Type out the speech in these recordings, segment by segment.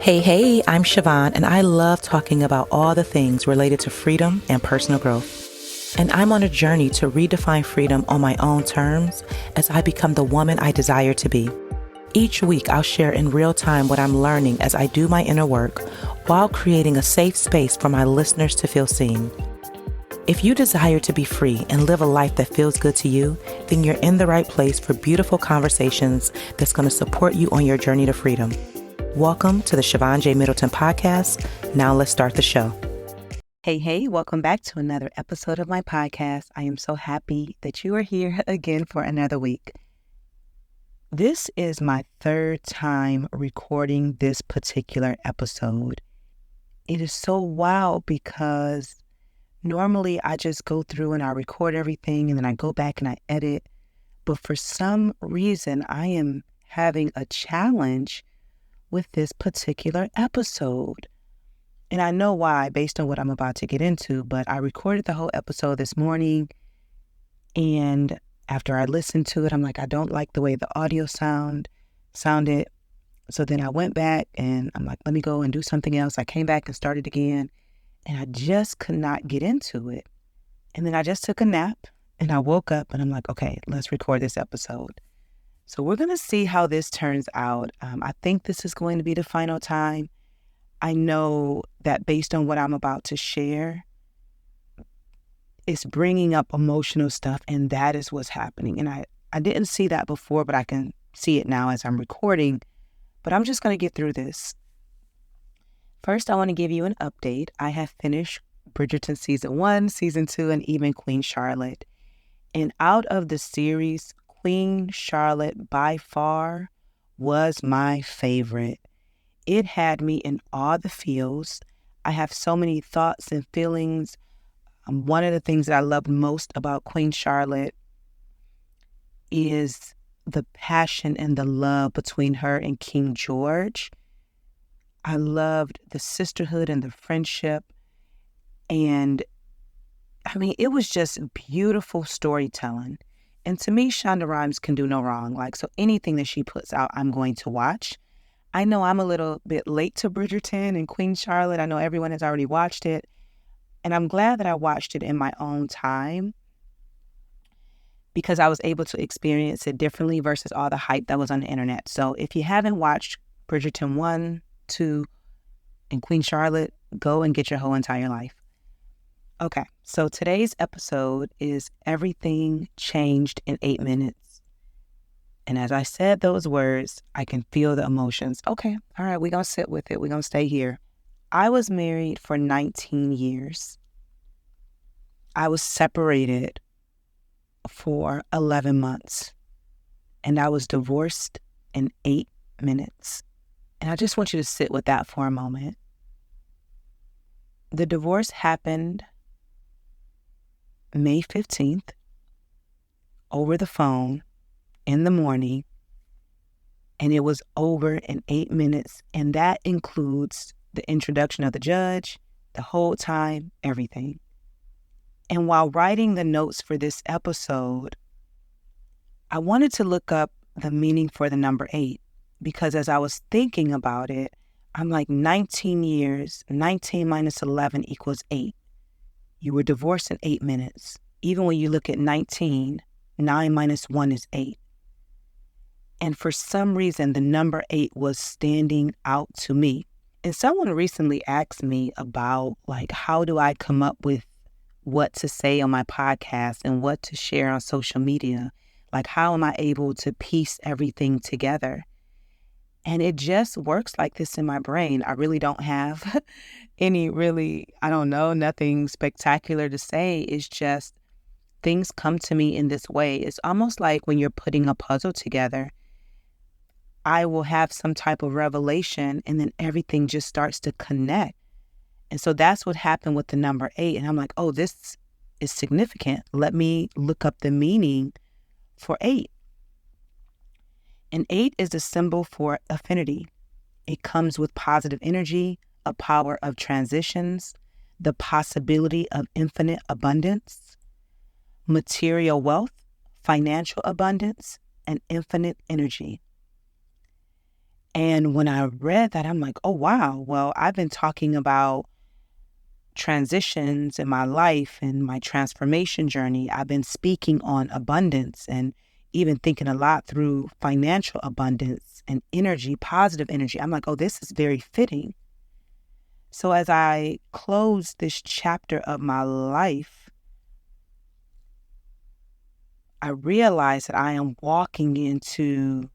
Hey, I'm Siobhan, and I love talking about all the things related to freedom and personal growth. And I'm on a journey to redefine freedom on my own terms as I become the woman I desire to be. Each week, I'll share in real time what I'm learning as I do my inner work while creating a safe space for my listeners to feel seen. If you desire to be free and live a life that feels good to you, then you're in the right place for beautiful conversations that's going to support you on your journey to freedom. Welcome to the Siobhan J. Middleton podcast. Now let's start the show. Hey, welcome back to another episode of my podcast. I am so happy that you are here again for another week. This is my third time recording this particular episode. It is so wild because normally I just go through and I record everything and then I go back and I edit. But for some reason, I am having a challenge with this particular episode. And I know why based on what I'm about to get into, but I recorded the whole episode this morning, and after I listened to it, I'm like, I don't like the way the audio sounded. So then I went back and I'm like, let me go and do something else. I came back and started again, and I just could not get into it. And then I just took a nap and I woke up and I'm like, okay, let's record this episode. So we're going to see how this turns out. I think this is going to be the final time. I know that based on what I'm about to share, it's bringing up emotional stuff, and that is what's happening. And I didn't see that before, but I can see it now as I'm recording. But I'm just going to get through this. First, I want to give you an update. I have finished Bridgerton Season 1, Season 2, and even Queen Charlotte. And out of the series, Queen Charlotte by far was my favorite. It had me in all the feels. I have so many thoughts and feelings. One of the things that I loved most about Queen Charlotte is the passion and the love between her and King George. I loved the sisterhood and the friendship. And I mean, it was just beautiful storytelling. And to me, Shonda Rhimes can do no wrong. So anything that she puts out, I'm going to watch. I know I'm a little bit late to Bridgerton and Queen Charlotte. I know everyone has already watched it. And I'm glad that I watched it in my own time because I was able to experience it differently versus all the hype that was on the internet. So if you haven't watched Bridgerton 1, 2, and Queen Charlotte, go and get your whole entire life. Okay, so today's episode is Everything Changed in 8 Minutes. And as I said those words, I can feel the emotions. Okay, all right, we're going to sit with it. We're going to stay here. I was married for 19 years. I was separated for 11 months. And I was divorced in 8 minutes. And I just want you to sit with that for a moment. The divorce happened May 15th, over the phone, in the morning, and it was over in 8 minutes, and that includes the introduction of the judge, the whole time, everything. And while writing the notes for this episode, I wanted to look up the meaning for the number 8, because as I was thinking about it, I'm like, 19 years, 19 minus 11 equals 8. You were divorced in 8 minutes. Even when you look at 19, 9 minus 1 is 8. And for some reason, the number 8 was standing out to me. And someone recently asked me about, how do I come up with what to say on my podcast and what to share on social media? How am I able to piece everything together? And it just works like this in my brain. I really don't have nothing spectacular to say. It's just things come to me in this way. It's almost like when you're putting a puzzle together, I will have some type of revelation and then everything just starts to connect. And so that's what happened with the number 8. And I'm like, oh, this is significant. Let me look up the meaning for 8. And 8 is a symbol for affinity. It comes with positive energy, a power of transitions, the possibility of infinite abundance, material wealth, financial abundance, and infinite energy. And when I read that, I'm like, oh, wow. Well, I've been talking about transitions in my life and my transformation journey. I've been speaking on abundance and even thinking a lot through financial abundance and energy, positive energy. I'm like, oh, this is very fitting. So as I close this chapter of my life, I realize that I am walking into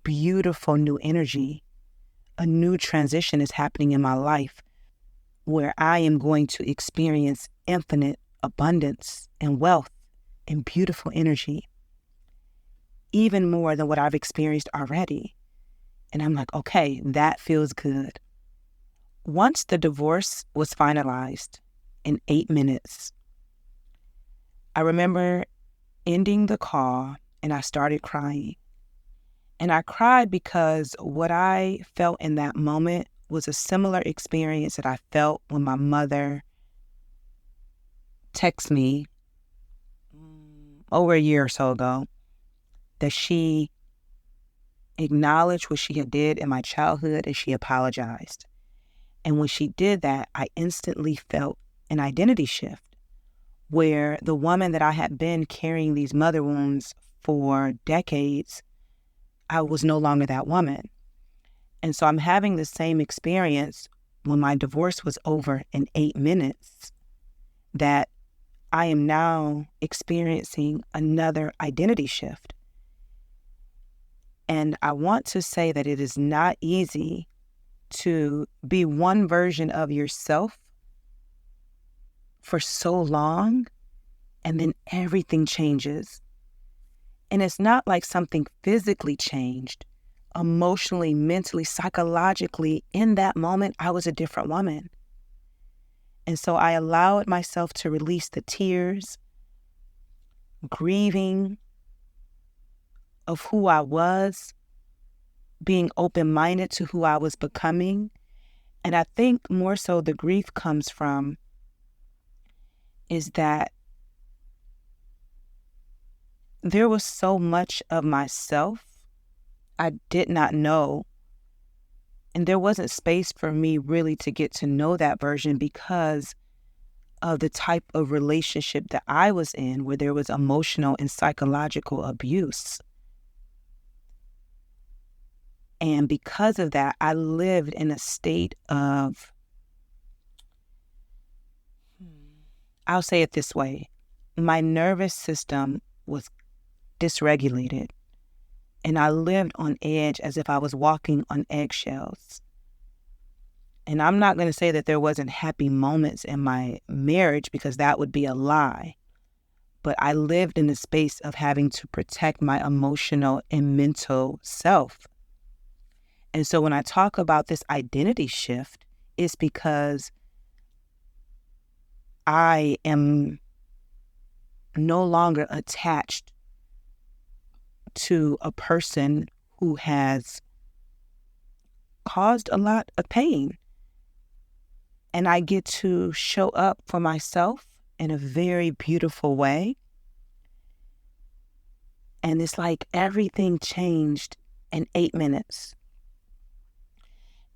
beautiful new energy. A new transition is happening in my life where I am going to experience infinite abundance and wealth and beautiful energy, even more than what I've experienced already. And I'm like, okay, that feels good. Once the divorce was finalized in 8 minutes, I remember ending the call and I started crying. And I cried because what I felt in that moment was a similar experience that I felt when my mother texted me over a year or so ago, that she acknowledged what she had did in my childhood and she apologized. And when she did that, I instantly felt an identity shift where the woman that I had been carrying these mother wounds for decades, I was no longer that woman. And so I'm having the same experience when my divorce was over in 8 minutes, that I am now experiencing another identity shift. And I want to say that it is not easy to be one version of yourself for so long, and then everything changes. And it's not like something physically changed. Emotionally, mentally, psychologically, in that moment, I was a different woman. And so I allowed myself to release the tears, grieving of who I was, being open-minded to who I was becoming. And I think more so the grief comes from is that there was so much of myself I did not know. And there wasn't space for me really to get to know that version because of the type of relationship that I was in, where there was emotional and psychological abuse. And because of that, I lived in a state of, I'll say it this way, my nervous system was dysregulated. And I lived on edge as if I was walking on eggshells. And I'm not going to say that there wasn't happy moments in my marriage, because that would be a lie. But I lived in a space of having to protect my emotional and mental self. And so when I talk about this identity shift, it's because I am no longer attached to a person who has caused a lot of pain. And I get to show up for myself in a very beautiful way. And it's like everything changed in 8 minutes.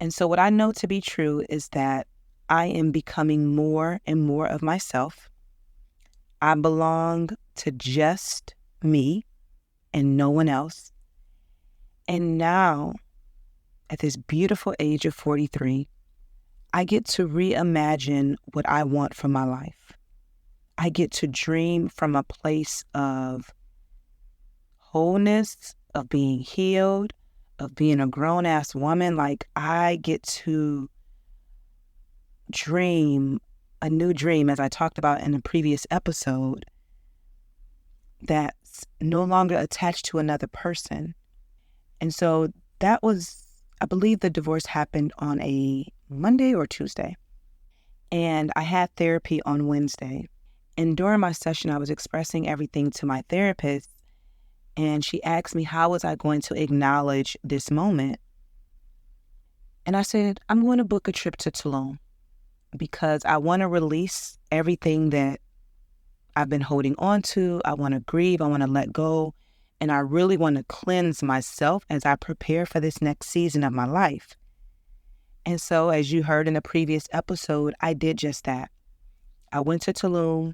And so what I know to be true is that I am becoming more and more of myself. I belong to just me and no one else. And now, at this beautiful age of 43, I get to reimagine what I want for my life. I get to dream from a place of wholeness, of being healed, of being a grown-ass woman. Like, I get to dream a new dream, as I talked about in a previous episode, that's no longer attached to another person. And so that was, I believe the divorce happened on a Monday or Tuesday. And I had therapy on Wednesday. And during my session, I was expressing everything to my therapist. And she asked me, how was I going to acknowledge this moment? And I said, I'm going to book a trip to Tulum because I want to release everything that I've been holding on to. I want to grieve. I want to let go. And I really want to cleanse myself as I prepare for this next season of my life. And so, as you heard in the previous episode, I did just that. I went to Tulum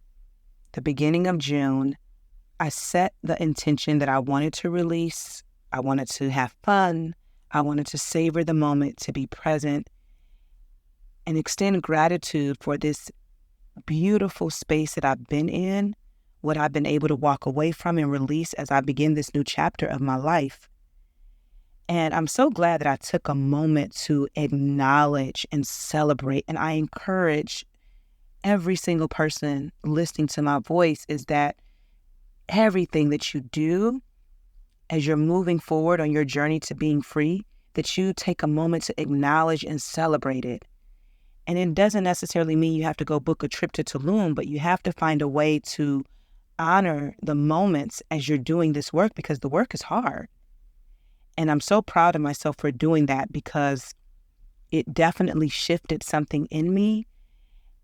the beginning of June. I set the intention that I wanted to release. I wanted to have fun. I wanted to savor the moment, to be present, and extend gratitude for this beautiful space that I've been in, what I've been able to walk away from and release as I begin this new chapter of my life. And I'm so glad that I took a moment to acknowledge and celebrate. And I encourage every single person listening to my voice is that everything that you do as you're moving forward on your journey to being free, that you take a moment to acknowledge and celebrate it. And it doesn't necessarily mean you have to go book a trip to Tulum, but you have to find a way to honor the moments as you're doing this work, because the work is hard. And I'm so proud of myself for doing that, because it definitely shifted something in me.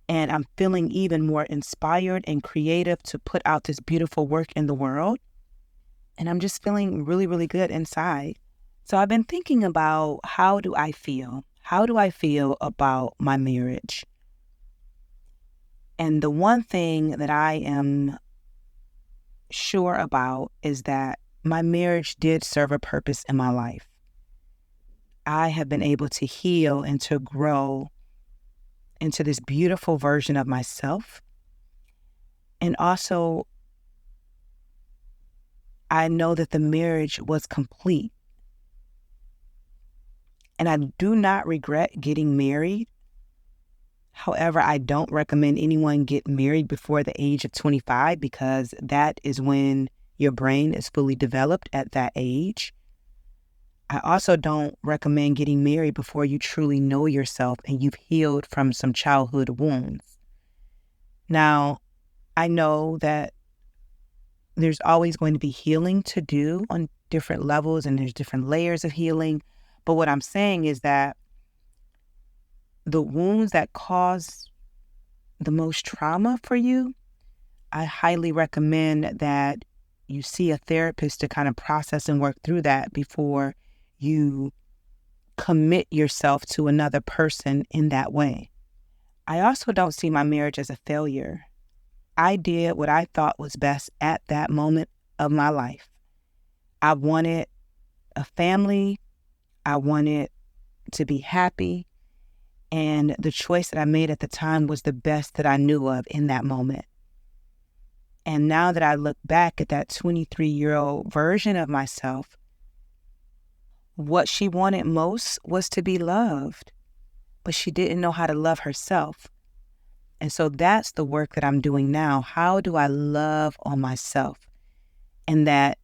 And I'm feeling even more inspired and creative to put out this beautiful work in the world. And I'm just feeling really, really good inside. So I've been thinking about, how do I feel? How do I feel about my marriage? And the one thing that I am sure about is that my marriage did serve a purpose in my life. I have been able to heal and to grow into this beautiful version of myself. And also, I know that the marriage was complete. And I do not regret getting married. However, I don't recommend anyone get married before the age of 25, because that is when your brain is fully developed at that age. I also don't recommend getting married before you truly know yourself and you've healed from some childhood wounds. Now, I know that there's always going to be healing to do on different levels, and there's different layers of healing. But what I'm saying is that the wounds that cause the most trauma for you, I highly recommend that you see a therapist to kind of process and work through that before you commit yourself to another person in that way. I also don't see my marriage as a failure. I did what I thought was best at that moment of my life. I wanted a family. I wanted to be happy. And the choice that I made at the time was the best that I knew of in that moment. And now that I look back at that 23-year-old version of myself, what she wanted most was to be loved, but she didn't know how to love herself. And so that's the work that I'm doing now. How do I love on myself? And that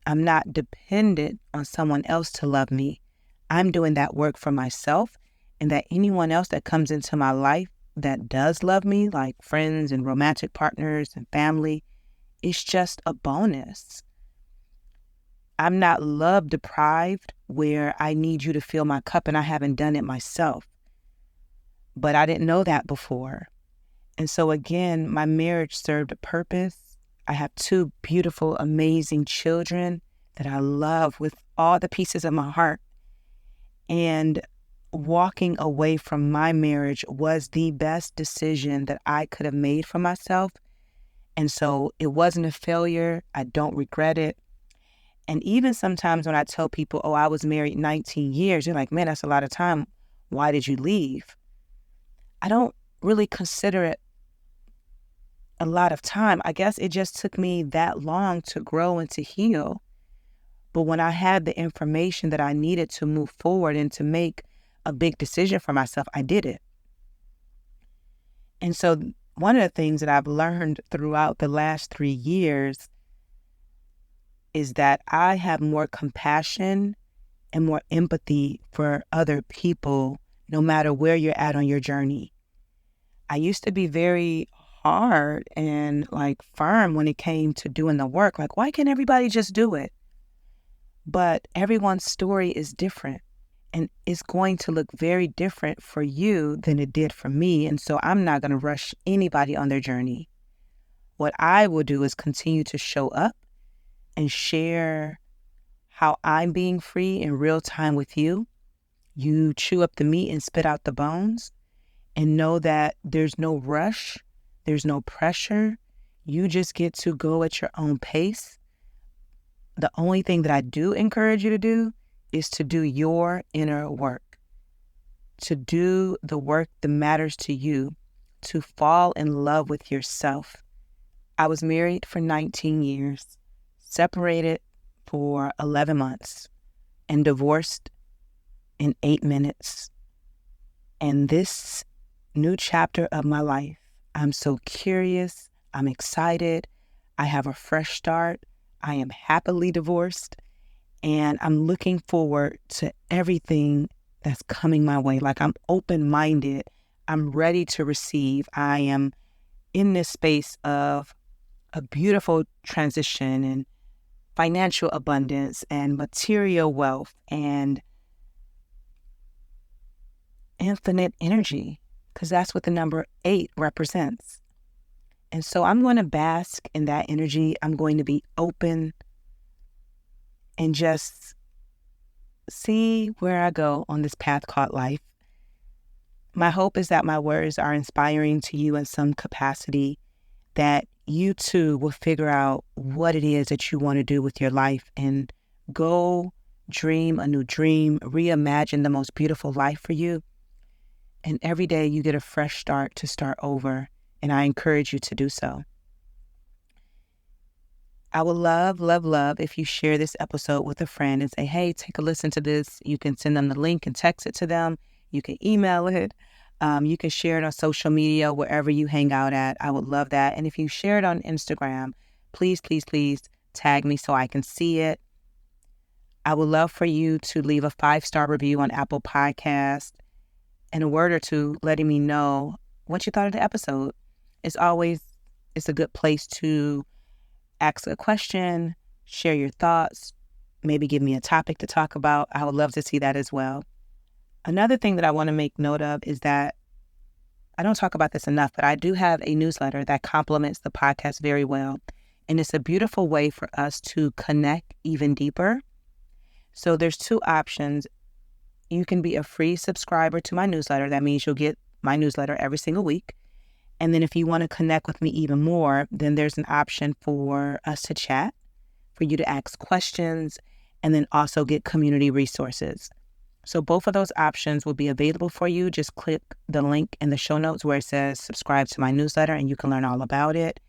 I'm not dependent on someone else to love me. I'm doing that work for myself, and that anyone else that comes into my life that does love me, like friends and romantic partners and family, is just a bonus. I'm not love deprived where I need you to fill my cup and I haven't done it myself. But I didn't know that before. And so again, my marriage served a purpose. I have 2 beautiful, amazing children that I love with all the pieces of my heart. And walking away from my marriage was the best decision that I could have made for myself. And so it wasn't a failure. I don't regret it. And even sometimes when I tell people, oh, I was married 19 years, they're like, man, that's a lot of time. Why did you leave? I don't really consider it a lot of time. I guess it just took me that long to grow and to heal. But when I had the information that I needed to move forward and to make a big decision for myself, I did it. And so one of the things that I've learned throughout the last 3 years is that I have more compassion and more empathy for other people, no matter where you're at on your journey. I used to be very hard and firm when it came to doing the work. Like, why can't everybody just do it? But everyone's story is different, and it's going to look very different for you than it did for me. And so I'm not going to rush anybody on their journey. What I will do is continue to show up and share how I'm being free in real time with you. You chew up the meat and spit out the bones, and know that there's no rush, there's no pressure. You just get to go at your own pace. The only thing that I do encourage you to do is to do your inner work, to do the work that matters to you, to fall in love with yourself. I was married for 19 years, separated for 11 months, and divorced in 8 minutes. And this new chapter of my life, I'm so curious, I'm excited, I have a fresh start, I am happily divorced, and I'm looking forward to everything that's coming my way. Like, I'm open-minded, I'm ready to receive. I am in this space of a beautiful transition and financial abundance and material wealth and infinite energy, because that's what the number 8 represents. And so I'm going to bask in that energy. I'm going to be open and just see where I go on this path called life. My hope is that my words are inspiring to you in some capacity, that you too will figure out what it is that you want to do with your life and go dream a new dream, reimagine the most beautiful life for you. And every day you get a fresh start to start over, and I encourage you to do so. I would love, love, love if you share this episode with a friend and say, hey, take a listen to this. You can send them the link and text it to them. You can email it. You can share it on social media, wherever you hang out at. I would love that. And if you share it on Instagram, please, please, please tag me so I can see it. I would love for you to leave a 5-star review on Apple Podcasts and a word or two letting me know what you thought of the episode. It's a good place to ask a question, share your thoughts, maybe give me a topic to talk about. I would love to see that as well. Another thing that I want to make note of is that I don't talk about this enough, but I do have a newsletter that complements the podcast very well. And it's a beautiful way for us to connect even deeper. So there's 2 options. You can be a free subscriber to my newsletter. That means you'll get my newsletter every single week. And then if you want to connect with me even more, then there's an option for us to chat, for you to ask questions, and then also get community resources. So both of those options will be available for you. Just click the link in the show notes where it says subscribe to my newsletter, and you can learn all about it.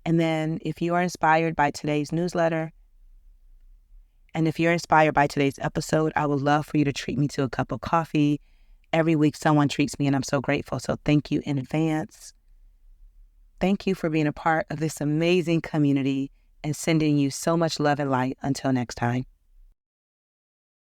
And then if you are inspired by today's newsletter, and if you're inspired by today's episode, I would love for you to treat me to a cup of coffee. Every week someone treats me, and I'm so grateful. So thank you in advance. Thank you for being a part of this amazing community and sending you so much love and light. Until next time.